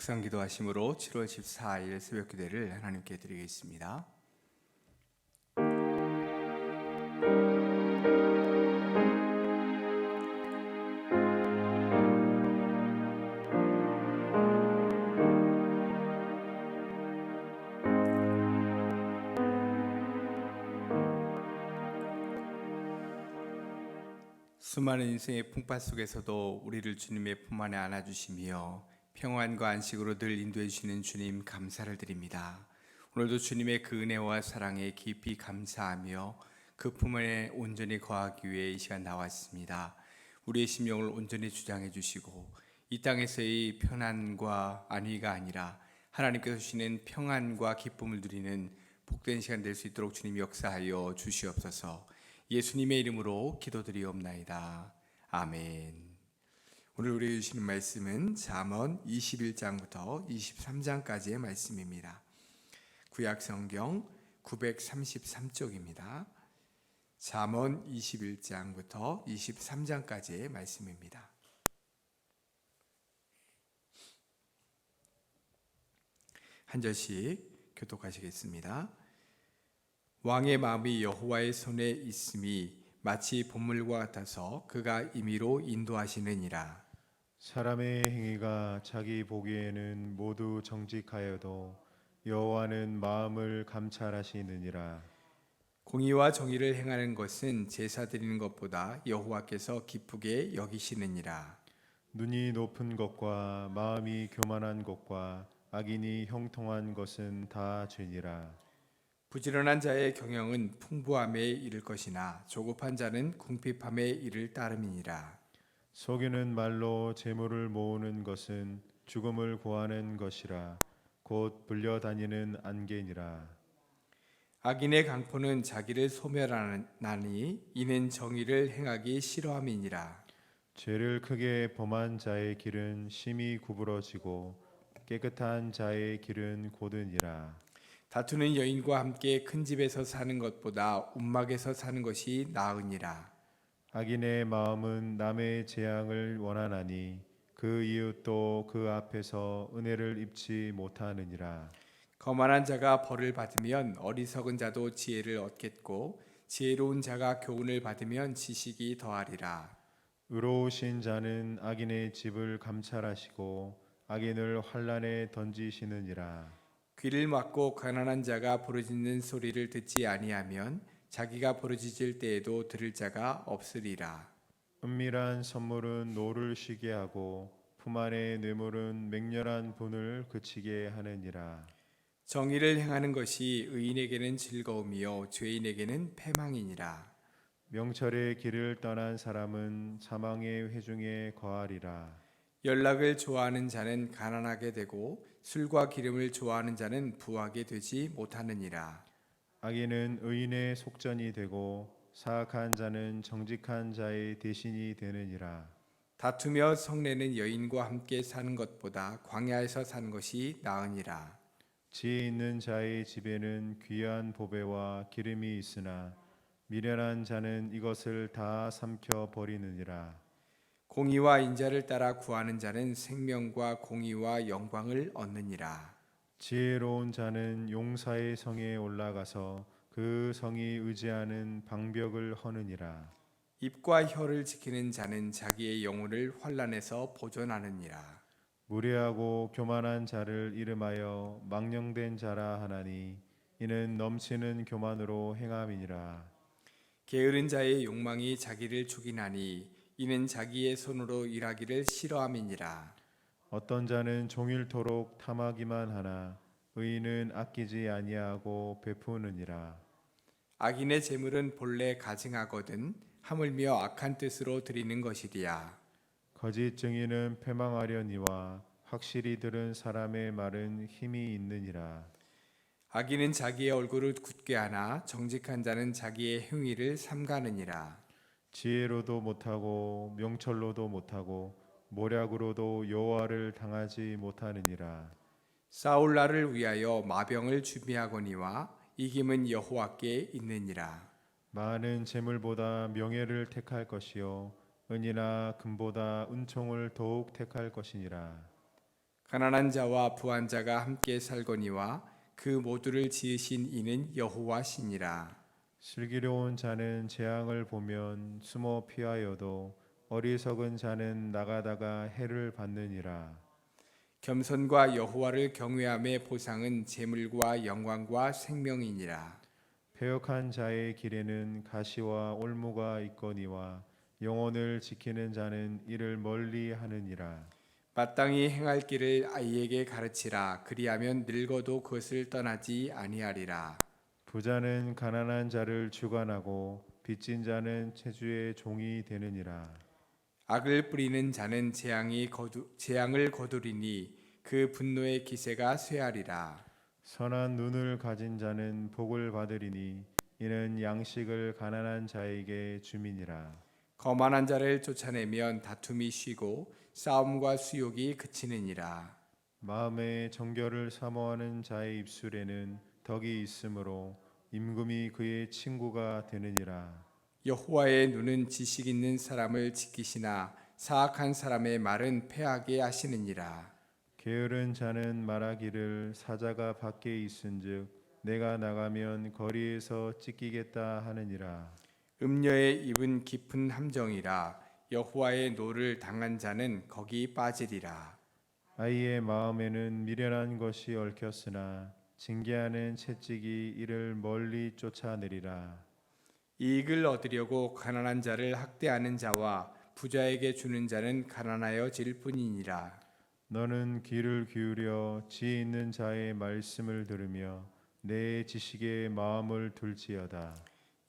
묵상 기도하심으로 7월 14일 새벽 기도를 하나님께 드리겠습니다. 수많은 인생의 풍파 속에서도 우리를 주님의 품 안에 안아주시며 평안과 안식으로 늘 인도해 주시는 주님 감사를 드립니다. 오늘도 주님의 그 은혜와 사랑에 깊이 감사하며 그 품 안에 온전히 거하기 위해 이 시간 나왔습니다. 우리의 심령을 온전히 주장해 주시고 이 땅에서의 편안과 안위가 아니라 하나님께서 주시는 평안과 기쁨을 누리는 복된 시간 될 수 있도록 주님 역사하여 주시옵소서. 예수님의 이름으로 기도드리옵나이다. 아멘. 오늘 우리 주시는 말씀은 잠언 21장부터 23장까지의 말씀입니다. 구약성경 933쪽입니다. 잠언 21장부터 23장까지의 말씀입니다. 한 절씩 교독하시겠습니다. 왕의 마음이 여호와의 손에 있음이 마치 보물과 같아서 그가 임의로 인도하시느니라. 사람의 행위가 자기 보기에는 모두 정직하여도 여호와는 마음을 감찰하시느니라. 공의와 정의를 행하는 것은 제사 드리는 것보다 여호와께서 기쁘게 여기시느니라. 눈이 높은 것과 마음이 교만한 것과 악인이 형통한 것은 다 죄니라. 부지런한 자의 경영은 풍부함에 이를 것이나 조급한 자는 궁핍함에 이를 따름이니라. 속이는 말로 재물을 모으는 것은 죽음을 구하는 것이라. 곧 불려다니는 안개니라. 악인의 강포는 자기를 소멸하나니 이는 정의를 행하기 싫어함이니라. 죄를 크게 범한 자의 길은 심히 구부러지고 깨끗한 자의 길은 고드니라. 다투는 여인과 함께 큰 집에서 사는 것보다 움막에서 사는 것이 나으니라. 악인의 마음은 남의 재앙을 원하나니 그 이웃도 그 앞에서 은혜를 입지 못하느니라. 거만한 자가 벌을 받으면 어리석은 자도 지혜를 얻겠고 지혜로운 자가 교훈을 받으면 지식이 더하리라. 의로우신 자는 악인의 집을 감찰하시고 악인을 환난에 던지시느니라. 귀를 막고 가난한 자가 부르짖는 소리를 듣지 아니하면 자기가 부르짖을 때에도 들을 자가 없으리라. 은밀한 선물은 노를 쉬게 하고 품 안의 뇌물은 맹렬한 분을 그치게 하느니라. 정의를 행하는 것이 의인에게는 즐거움이요 죄인에게는 패망이니라. 명철의 길을 떠난 사람은 사망의 회중에 거하리라. 연락을 좋아하는 자는 가난하게 되고 술과 기름을 좋아하는 자는 부하게 되지 못하느니라. 악인은 의인의 속전이 되고 사악한 자는 정직한 자의 대신이 되느니라. 다투며 성내는 여인과 함께 사는 것보다 광야에서 사는 것이 나으니라. 지혜 있는 자의 집에는 귀한 보배와 기름이 있으나 미련한 자는 이것을 다 삼켜 버리느니라. 공의와 인자를 따라 구하는 자는 생명과 공의와 영광을 얻느니라. 지혜로운 자는 용사의 성에 올라가서 그 성이 의지하는 방벽을 허느니라. 입과 혀를 지키는 자는 자기의 영혼을 환난에서 보존하느니라. 무례하고 교만한 자를 이름하여 망령된 자라 하나니 이는 넘치는 교만으로 행함이니라. 게으른 자의 욕망이 자기를 죽이나니 이는 자기의 손으로 일하기를 싫어함이니라. 어떤 자는 종일토록 탐하기만 하나 의인은 아끼지 아니하고 베푸느니라. 악인의 재물은 본래 가증하거든 하물며 악한 뜻으로 드리는 것이리야. 거짓 증인은 패망하려니와 확실히 들은 사람의 말은 힘이 있느니라. 악인은 자기의 얼굴을 굳게 하나 정직한 자는 자기의 행위를 삼가느니라. 지혜로도 못하고 명철로도 못하고 모략으로도 여호와를 당하지 못하느니라. 싸울 날을 위하여 마병을 준비하거니와 이김은 여호와께 있느니라. 많은 재물보다 명예를 택할 것이요 은이나 금보다 은총을 더욱 택할 것이니라. 가난한 자와 부한 자가 함께 살거니와 그 모두를 지으신 이는 여호와시니라. 슬기로운 자는 재앙을 보면 숨어 피하여도 어리석은 자는 나가다가 해를 받느니라. 겸손과 여호와를 경외함의 보상은 재물과 영광과 생명이니라. 패역한 자의 길에는 가시와 올무가 있거니와 영혼을 지키는 자는 이를 멀리 하느니라. 마땅히 행할 길을 아이에게 가르치라. 그리하면 늙어도 그것을 떠나지 아니하리라. 부자는 가난한 자를 주관하고 빚진 자는 체주의 종이 되느니라. 악을 뿌리는 자는 재앙을 거두리니 그 분노의 기세가 쇠하리라. 선한 눈을 가진 자는 복을 받으리니 이는 양식을 가난한 자에게 주민이라. 거만한 자를 쫓아내면 다툼이 쉬고 싸움과 수욕이 그치느니라. 마음의 정결을 사모하는 자의 입술에는 덕이 있으므로 임금이 그의 친구가 되느니라. 여호와의 눈은 지식 있는 사람을 지키시나 사악한 사람의 말은 패하게 하시느니라. 게으른 자는 말하기를 사자가 밖에 있은즉 내가 나가면 거리에서 찢기겠다 하느니라. 음녀의 입은 깊은 함정이라. 여호와의 노를 당한 자는 거기 빠지리라. 아이의 마음에는 미련한 것이 얽혔으나 징계하는 채찍이 이를 멀리 쫓아내리라. 이익을 얻으려고 가난한 자를 학대하는 자와 부자에게 주는 자는 가난하여질 뿐이니라. 너는 귀를 기울여 지혜 있는 자의 말씀을 들으며 내 지식에 마음을 둘지어다.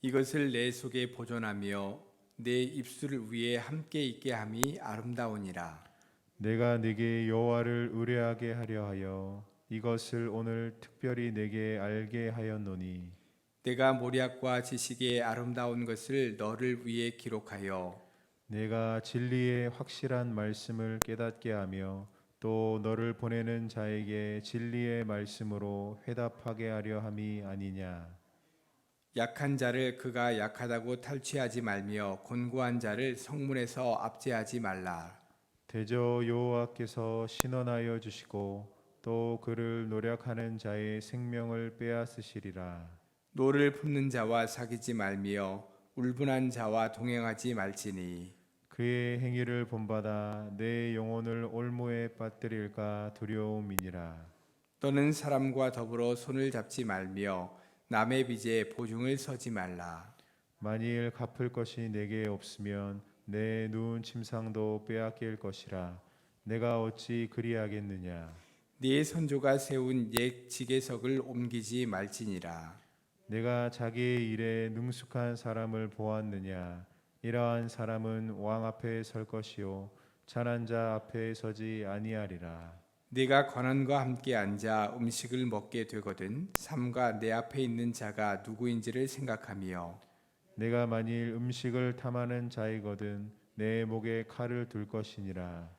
이것을 내 속에 보존하며 내 입술 위에 함께 있게 함이 아름다우니라. 내가 네게 여호와를 의뢰하게 하려 하여 이것을 오늘 특별히 내게 알게 하였노니 내가 모략과 지식의 아름다운 것을 너를 위해 기록하여 내가 진리의 확실한 말씀을 깨닫게 하며 또 너를 보내는 자에게 진리의 말씀으로 회답하게 하려 함이 아니냐. 약한 자를 그가 약하다고 탈취하지 말며 곤고한 자를 성문에서 압제하지 말라. 대저 여호와께서 신원하여 주시고 또 그를 노력하는 자의 생명을 빼앗으시리라. 노를 품는 자와 사귀지 말며 울분한 자와 동행하지 말지니 그의 행위를 본받아 내 영혼을 올무에 빠뜨릴까 두려움이니라. 너는 사람과 더불어 손을 잡지 말며 남의 빚에 보증을 서지 말라. 만일 갚을 것이 내게 없으면 내 누운 침상도 빼앗길 것이라. 내가 어찌 그리하겠느냐. 네 선조가 세운 옛 지계석을 옮기지 말지니라. 내가 자기의 일에 능숙한 사람을 보았느냐. 이러한 사람은 왕 앞에 설 것이요 찬한 자 앞에 서지 아니하리라. 네가 권한과 함께 앉아 음식을 먹게 되거든 삼가 내 앞에 있는 자가 누구인지를 생각하며 내가 만일 음식을 탐하는 자이거든 내 목에 칼을 둘 것이니라.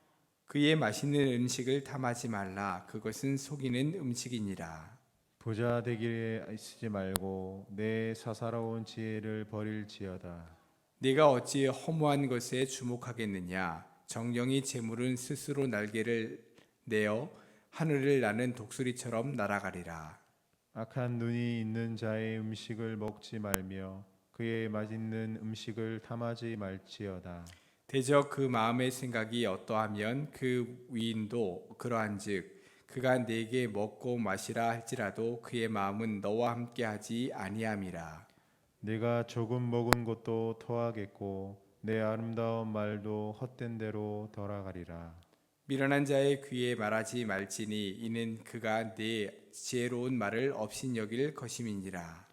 그의 맛있는 음식을 탐하지 말라. 그것은 속이는 음식이니라. 부자 되기에 쓰지 말고 내 사사로운 지혜를 버릴지어다. 네가 어찌 허무한 것에 주목하겠느냐. 정령이 재물은 스스로 날개를 내어 하늘을 나는 독수리처럼 날아가리라. 악한 눈이 있는 자의 음식을 먹지 말며 그의 맛있는 음식을 탐하지 말지어다. 대저 그 마음의 생각이 어떠하면 그 위인도 그러한즉 그가 네게 먹고 마시라 할지라도 그의 마음은 너와 함께하지 아니함이라. 내가 조금 먹은 것도 토하겠고 내 아름다운 말도 헛된 대로 돌아가리라. 미련한 자의 귀에 말하지 말지니 이는 그가 네 지혜로운 말을 업신여길 것임이니라.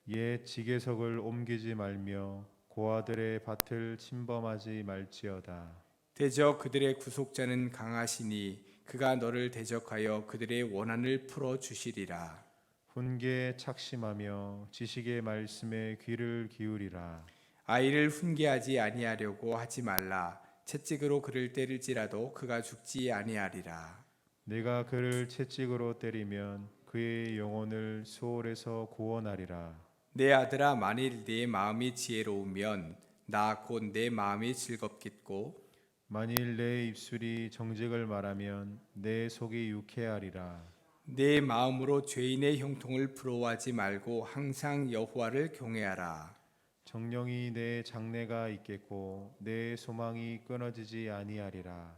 옛 지게석을 옮기지 말며 고아들의 밭을 침범하지 말지어다. 대저 그들의 구속자는 강하시니 그가 너를 대적하여 그들의 원한을 풀어 주시리라. 훈계에 착심하며 지식의 말씀에 귀를 기울이라. 아이를 훈계하지 아니하려고 하지 말라. 채찍으로 그를 때릴지라도 그가 죽지 아니하리라. 내가 그를 채찍으로 때리면 그의 영혼을 수월에서 구원하리라. 내 아들아 만일 네 마음이 지혜로우면 나 곧 내 마음이 즐겁겠고 만일 내 입술이 정직을 말하면 내 속이 유쾌하리라. 내 마음으로 죄인의 형통을 부러워하지 말고 항상 여호와를 경외하라. 정령이 내 장래가 있겠고 내 소망이 끊어지지 아니하리라.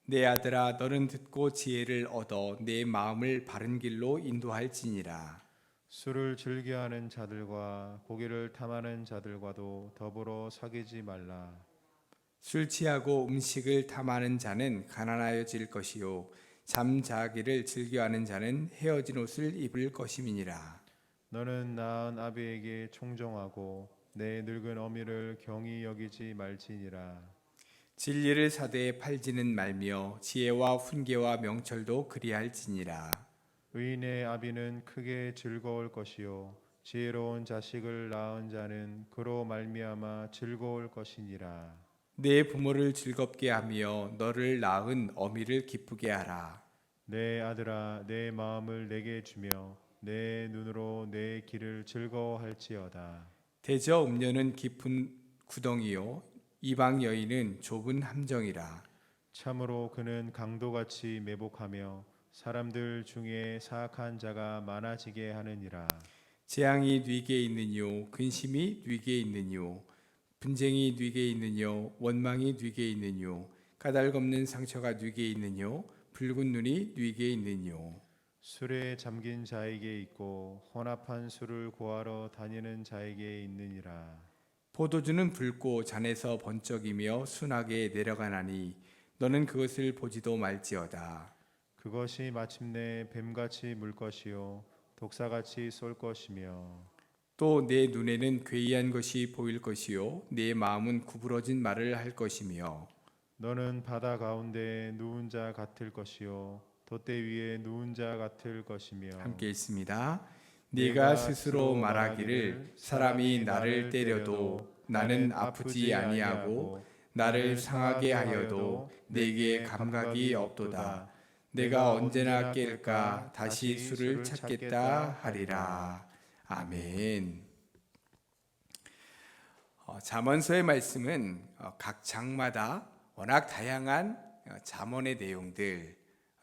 내 아들아 너는 듣고 지혜를 얻어 내 마음을 바른 길로 인도할지니라. 술을 즐겨하는 자들과 고기를 탐하는 자들과도 더불어 사귀지 말라. 술 취하고 음식을 탐하는 자는 가난하여질 것이요 잠자기를 즐겨하는 자는 헤어진 옷을 입을 것임이니라. 너는 낳은 아비에게 총정하고 내 늙은 어미를 경히 여기지 말지니라. 진리를 사대에 팔지는 말며 지혜와 훈계와 명철도 그리할지니라. 의인의 아비는 크게 즐거울 것이요 지혜로운 자식을 낳은 자는 그로 말미암아 즐거울 것이니라. 내 부모를 즐겁게 하며 너를 낳은 어미를 기쁘게 하라. 내 아들아 내 마음을 내게 주며 내 눈으로 내 길을 즐거워할지어다. 대저 음녀는 깊은 구덩이요 이방 여인은 좁은 함정이라. 참으로 그는 강도같이 매복하며 사람들 중에 사악한 자가 많아지게 하느니라. 재앙이 네게 있느뇨 근심이 네게 있느뇨 분쟁이 네게 있느뇨 원망이 네게 있느뇨 까닭없는 상처가 네게 있느뇨 붉은 눈이 네게 있느뇨. 술에 잠긴 자에게 있고 혼합한 술을 구하러 다니는 자에게 있느니라. 포도주는 붉고 잔에서 번쩍이며 순하게 내려가나니 너는 그것을 보지도 말지어다. 그것이 마침내 뱀같이 물 것이요 독사같이 쏠 것이며 또 내 눈에는 괴이한 것이 보일 것이요 내 마음은 구부러진 말을 할 것이며 너는 바다 가운데 누운 자 같을 것이요 돛대 위에 누운 자 같을 것이며 함께 있습니다. 네가 스스로 말하기를 사람이 나를 때려도 나는 아프지 아니하고 나를 상하게 하여도 내게 감각이 없도다. 내가 언제나 깰까 다시 술을 찾겠다 하리라. 아멘. 잠언서의 말씀은 각 장마다 워낙 다양한 잠언의 내용들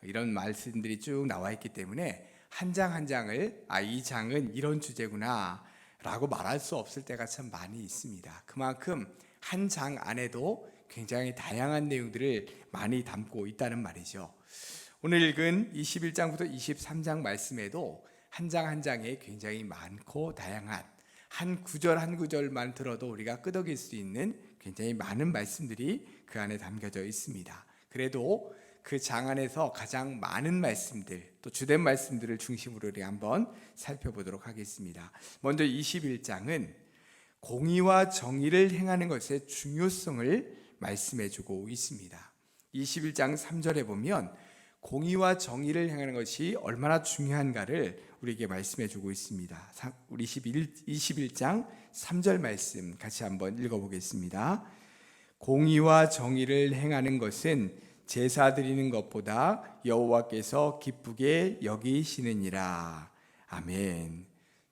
이런 말씀들이 쭉 나와 있기 때문에 한 장 한 장을 이 장은 이런 주제구나 라고 말할 수 없을 때가 참 많이 있습니다. 그만큼 한 장 안에도 굉장히 다양한 내용들을 많이 담고 있다는 말이죠. 오늘 읽은 21장부터 23장 말씀에도 한 장 한 장에 굉장히 많고 다양한 한 구절 한 구절만 들어도 우리가 끄덕일 수 있는 굉장히 많은 말씀들이 그 안에 담겨져 있습니다. 그래도 그 장 안에서 가장 많은 말씀들 또 주된 말씀들을 중심으로 우리 한번 살펴보도록 하겠습니다. 먼저 21장은 공의와 정의를 행하는 것의 중요성을 말씀해주고 있습니다. 21장 3절에 보면 공의와 정의를 행하는 것이 얼마나 중요한가를 우리에게 말씀해주고 있습니다. 우리 21장 3절 말씀 같이 한번 읽어보겠습니다. 공의와 정의를 행하는 것은 제사 드리는 것보다 여호와께서 기쁘게 여기시느니라. 아멘.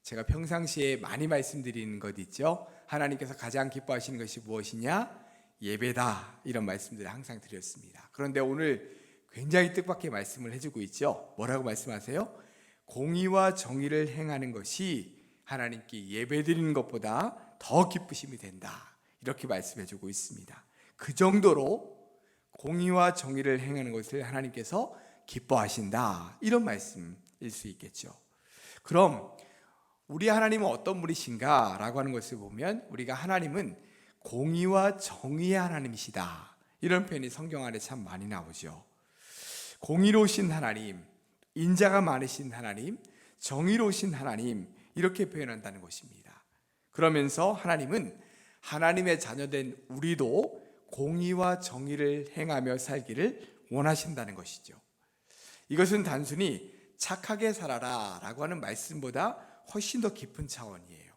제가 평상시에 많이 말씀드리는 것 있죠. 하나님께서 가장 기뻐하시는 것이 무엇이냐? 예배다. 이런 말씀들을 항상 드렸습니다. 그런데 오늘 굉장히 뜻밖의 말씀을 해주고 있죠. 뭐라고 말씀하세요? 공의와 정의를 행하는 것이 하나님께 예배드리는 것보다 더 기쁘심이 된다. 이렇게 말씀해주고 있습니다. 그 정도로 공의와 정의를 행하는 것을 하나님께서 기뻐하신다. 이런 말씀일 수 있겠죠. 그럼 우리 하나님은 어떤 분이신가? 라고 하는 것을 보면 우리가 하나님은 공의와 정의의 하나님이시다. 이런 표현이 성경 안에 참 많이 나오죠. 공의로우신 하나님, 인자가 많으신 하나님, 정의로우신 하나님 이렇게 표현한다는 것입니다. 그러면서 하나님은 하나님의 자녀된 우리도 공의와 정의를 행하며 살기를 원하신다는 것이죠. 이것은 단순히 착하게 살아라 라고 하는 말씀보다 훨씬 더 깊은 차원이에요.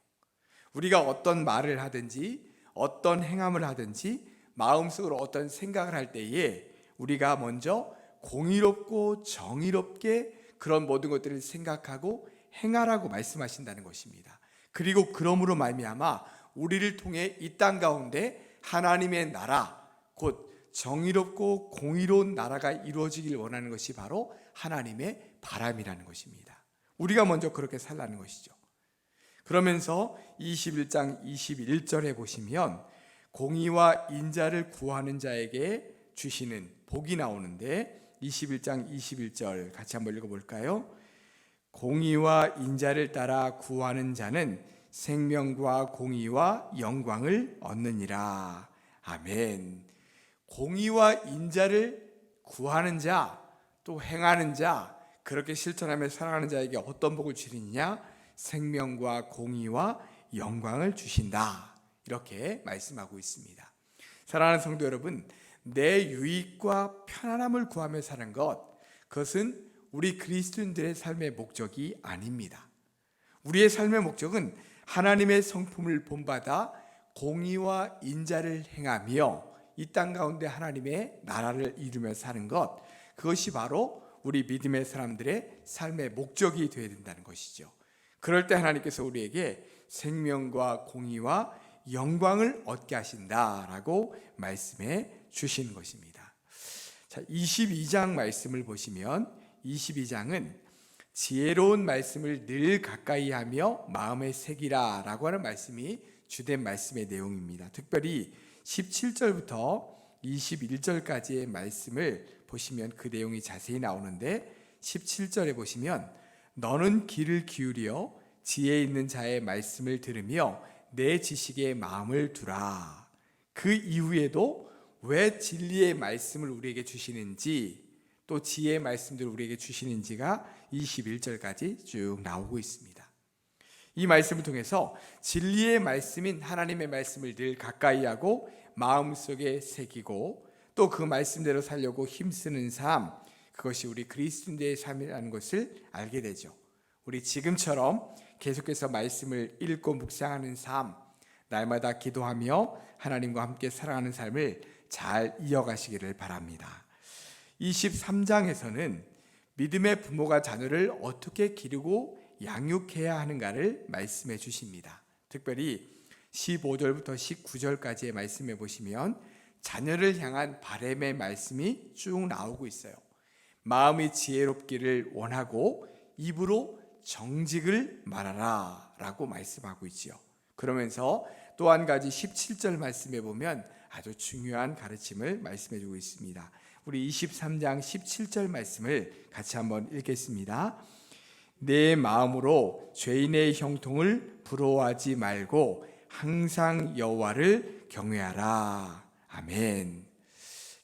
우리가 어떤 말을 하든지 어떤 행함을 하든지 마음속으로 어떤 생각을 할 때에 우리가 먼저 공의롭고 정의롭게 그런 모든 것들을 생각하고 행하라고 말씀하신다는 것입니다. 그리고 그러므로 말미암아 우리를 통해 이 땅 가운데 하나님의 나라 곧 정의롭고 공의로운 나라가 이루어지길 원하는 것이 바로 하나님의 바람이라는 것입니다. 우리가 먼저 그렇게 살라는 것이죠. 그러면서 21장 21절에 보시면 공의와 인자를 구하는 자에게 주시는 복이 나오는데 21장 21절 같이 한번 읽어볼까요? 공의와 인자를 따라 구하는 자는 생명과 공의와 영광을 얻느니라. 아멘. 공의와 인자를 구하는 자, 또 행하는 자, 그렇게 실천하며 살아가는 자에게 어떤 복을 주시느냐? 생명과 공의와 영광을 주신다. 이렇게 말씀하고 있습니다. 사랑하는 성도 여러분, 내 유익과 편안함을 구하며 사는 것, 그것은 우리 그리스도인들의 삶의 목적이 아닙니다. 우리의 삶의 목적은 하나님의 성품을 본받아 공의와 인자를 행하며 이 땅 가운데 하나님의 나라를 이루며 사는 것, 그것이 바로 우리 믿음의 사람들의 삶의 목적이 되어야 된다는 것이죠. 그럴 때 하나님께서 우리에게 생명과 공의와 영광을 얻게 하신다라고 말씀해 주시는 것입니다. 자, 22장 말씀을 보시면 22장은 지혜로운 말씀을 늘 가까이 하며 마음에 새기라 라고 하는 말씀이 주된 말씀의 내용입니다. 특별히 17절부터 21절까지의 말씀을 보시면 그 내용이 자세히 나오는데 17절에 보시면 너는 귀를 기울여 지혜 있는 자의 말씀을 들으며 내 지식에 마음을 두라. 그 이후에도 왜 진리의 말씀을 우리에게 주시는지, 또 지혜의 말씀들을 우리에게 주시는지가 21절까지 쭉 나오고 있습니다. 이 말씀을 통해서 진리의 말씀인 하나님의 말씀을 늘 가까이 하고 마음속에 새기고 또 그 말씀대로 살려고 힘쓰는 삶, 그것이 우리 그리스도인의 삶이라는 것을 알게 되죠. 우리 지금처럼 계속해서 말씀을 읽고 묵상하는 삶, 날마다 기도하며 하나님과 함께 살아가는 삶을 잘 이어가시기를 바랍니다. 23장에서는 믿음의 부모가 자녀를 어떻게 기르고 양육해야 하는가를 말씀해 주십니다. 특별히 15절부터 19절까지의 말씀해 보시면 자녀를 향한 바람의 말씀이 쭉 나오고 있어요. 마음이 지혜롭기를 원하고 입으로 정직을 말하라 라고 말씀하고 있지요. 그러면서 또 한 가지 17절 말씀해 보면 아주 중요한 가르침을 말씀해 주고 있습니다. 우리 23장 17절 말씀을 같이 한번 읽겠습니다. 내 마음으로 죄인의 형통을 부러워하지 말고 항상 여호와를 경외하라. 아멘.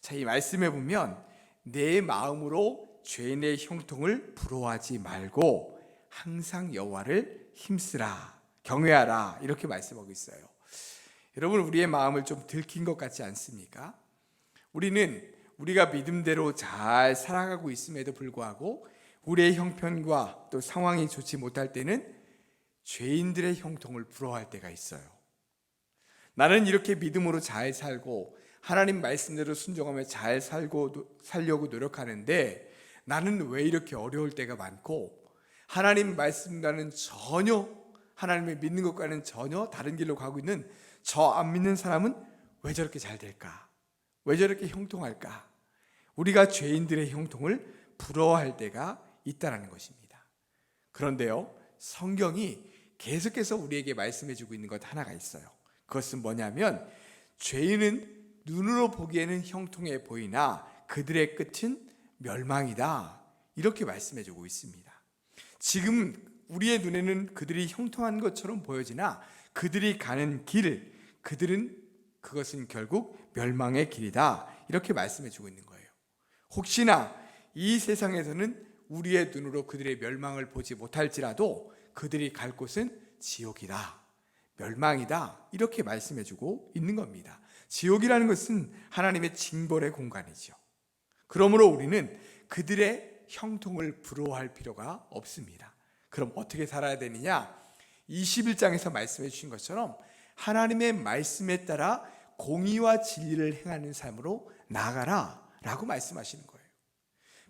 자, 이 말씀에 보면 내 마음으로 죄인의 형통을 부러워하지 말고 항상 여호와를 힘쓰라, 경외하라 이렇게 말씀하고 있어요. 여러분, 우리의 마음을 좀 들킨 것 같지 않습니까? 우리가 믿음대로 잘 살아가고 있음에도 불구하고 우리의 형편과 또 상황이 좋지 못할 때는 죄인들의 형통을 부러워할 때가 있어요. 나는 이렇게 믿음으로 잘 살고 하나님 말씀대로 순종하며 잘 살려고 노력하는데 나는 왜 이렇게 어려울 때가 많고 하나님 말씀과는 전혀, 하나님을 믿는 것과는 전혀 다른 길로 가고 있는 저 안 믿는 사람은 왜 저렇게 잘 될까? 왜 저렇게 형통할까? 우리가 죄인들의 형통을 부러워할 때가 있다는 것입니다. 그런데요, 성경이 계속해서 우리에게 말씀해 주고 있는 것 하나가 있어요. 그것은 뭐냐면 죄인은 눈으로 보기에는 형통해 보이나 그들의 끝은 멸망이다, 이렇게 말씀해 주고 있습니다. 지금 우리의 눈에는 그들이 형통한 것처럼 보여지나 그들이 가는 길, 그것은 결국 멸망의 길이다, 이렇게 말씀해 주고 있는 거예요. 혹시나 이 세상에서는 우리의 눈으로 그들의 멸망을 보지 못할지라도 그들이 갈 곳은 지옥이다, 멸망이다, 이렇게 말씀해 주고 있는 겁니다. 지옥이라는 것은 하나님의 징벌의 공간이죠. 그러므로 우리는 그들의 형통을 부러워할 필요가 없습니다. 그럼 어떻게 살아야 되느냐? 21장에서 말씀해 주신 것처럼 하나님의 말씀에 따라 공의와 진리를 행하는 삶으로 나아가라 라고 말씀하시는 거예요.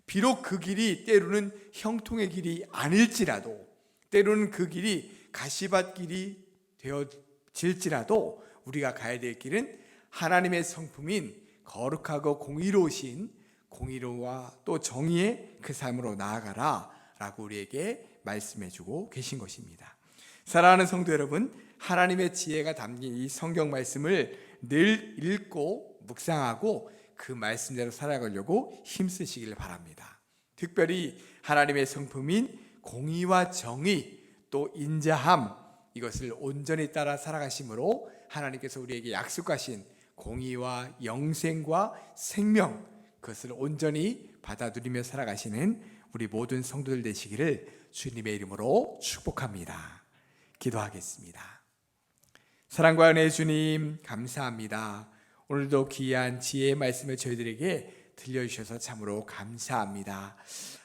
비록 그 길이 때로는 형통의 길이 아닐지라도, 때로는 그 길이 가시밭길이 되어질지라도 우리가 가야 될 길은 하나님의 성품인 거룩하고 공의로우신 공의로와 또 정의의 그 삶으로 나아가라 라고 우리에게 말씀해주고 계신 것입니다. 사랑하는 성도 여러분, 하나님의 지혜가 담긴 이 성경 말씀을 늘 읽고 묵상하고 그 말씀대로 살아가려고 힘쓰시길 바랍니다. 특별히 하나님의 성품인 공의와 정의 또 인자함, 이것을 온전히 따라 살아가심으로 하나님께서 우리에게 약속하신 공의와 영생과 생명, 그것을 온전히 받아들이며 살아가시는 우리 모든 성도들 되시기를 주님의 이름으로 축복합니다. 기도하겠습니다. 사랑과 은혜의 주님, 감사합니다. 오늘도 귀한 지혜의 말씀을 저희들에게 들려주셔서 참으로 감사합니다.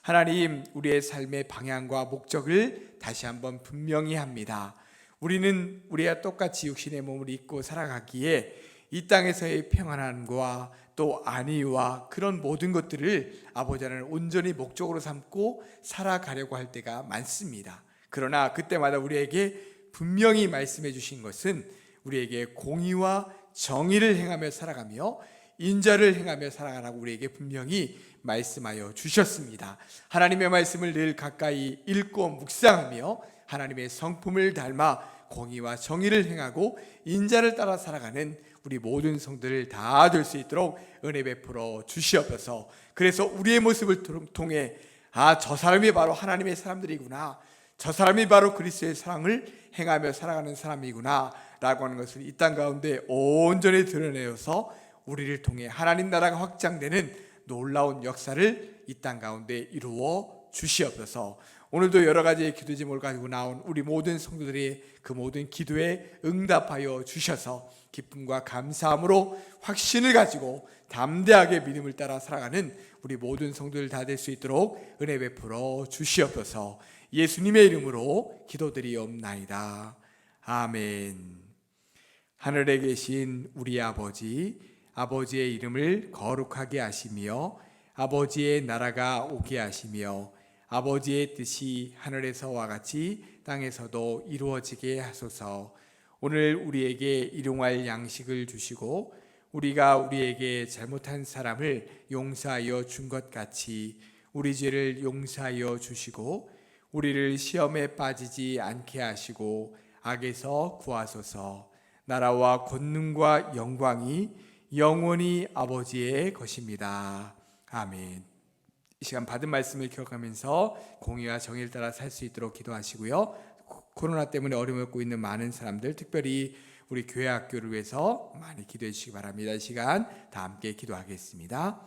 하나님, 우리의 삶의 방향과 목적을 다시 한번 분명히 합니다. 우리는 우리와 똑같이 육신의 몸을 입고 살아가기에 이 땅에서의 평안함과 또 안위와 그런 모든 것들을 아버지 하나님 온전히 목적으로 삼고 살아가려고 할 때가 많습니다. 그러나 그때마다 우리에게 분명히 말씀해 주신 것은 우리에게 공의와 정의를 행하며 살아가며 인자를 행하며 살아가라고 우리에게 분명히 말씀하여 주셨습니다. 하나님의 말씀을 늘 가까이 읽고 묵상하며 하나님의 성품을 닮아 공의와 정의를 행하고 인자를 따라 살아가는 우리 모든 성도들 다 될 수 있도록 은혜 베풀어 주시옵소서. 그래서 우리의 모습을 통해 저 사람이 바로 하나님의 사람들이구나, 저 사람이 바로 그리스도의 사랑을 행하며 살아가는 사람이구나 라고 하는 것을 이 땅 가운데 온전히 드러내어서 우리를 통해 하나님 나라가 확장되는 놀라운 역사를 이 땅 가운데 이루어 주시옵소서. 오늘도 여러 가지의 기도 제목을 가지고 나온 우리 모든 성도들이 그 모든 기도에 응답하여 주셔서 기쁨과 감사함으로 확신을 가지고 담대하게 믿음을 따라 살아가는 우리 모든 성도들 다 될 수 있도록 은혜 베풀어 주시옵소서. 예수님의 이름으로 기도드리옵나이다. 아멘. 하늘에 계신 우리 아버지, 아버지의 이름을 거룩하게 하시며 아버지의 나라가 오게 하시며 아버지의 뜻이 하늘에서와 같이 땅에서도 이루어지게 하소서. 오늘 우리에게 일용할 양식을 주시고 우리가 우리에게 잘못한 사람을 용서하여 준 것 같이 우리 죄를 용서하여 주시고 우리를 시험에 빠지지 않게 하시고 악에서 구하소서. 나라와 권능과 영광이 영원히 아버지의 것입니다. 아멘. 이 시간 받은 말씀을 기억하면서 공의와 정의를 따라 살 수 있도록 기도하시고요. 코로나 때문에 어려움을 겪고 있는 많은 사람들, 특별히 우리 교회 학교를 위해서 많이 기도해 주시기 바랍니다. 이 시간 다 함께 기도하겠습니다.